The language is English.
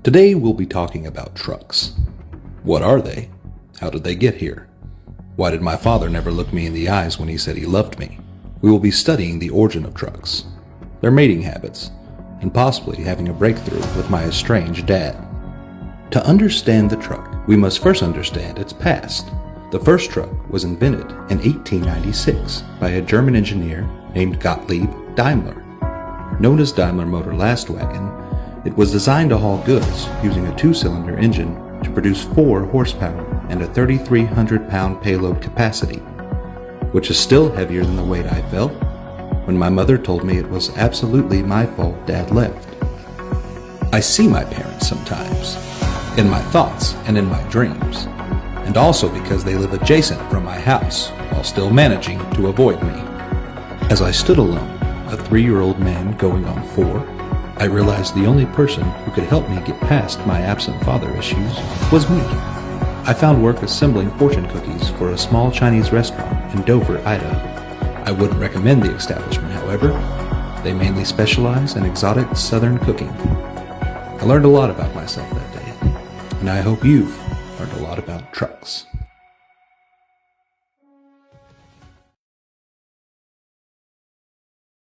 Today we'll be talking about trucks. What are they? How did they get here? Why did my father never look me in the eyes when he said he loved me? We will be studying the origin of trucks, their mating habits, and possibly having a breakthrough with my estranged dad. To understand the truck, we must first understand its past. The first truck was invented in 1896 by a German engineer named Gottlieb Daimler. Known as Daimler Motor Lastwagen, it was designed to haul goods using a two-cylinder engine to produce 4 horsepower and a 3,300-pound payload capacity, which is still heavier than the weight I felt when my mother told me it was absolutely my fault Dad left. I see my parents sometimes, in my thoughts and in my dreams, and also because they live adjacent from my house while still managing to avoid me. As I stood alone, a 3-year-old man going on 4, I realized the only person who could help me get past my absent father issues was me. I found work assembling fortune cookies for a small Chinese restaurant in Dover, Idaho. I wouldn't recommend the establishment, however. They mainly specialize in exotic Southern cooking. I learned a lot about myself that day, and I hope you've learned a lot about trucks.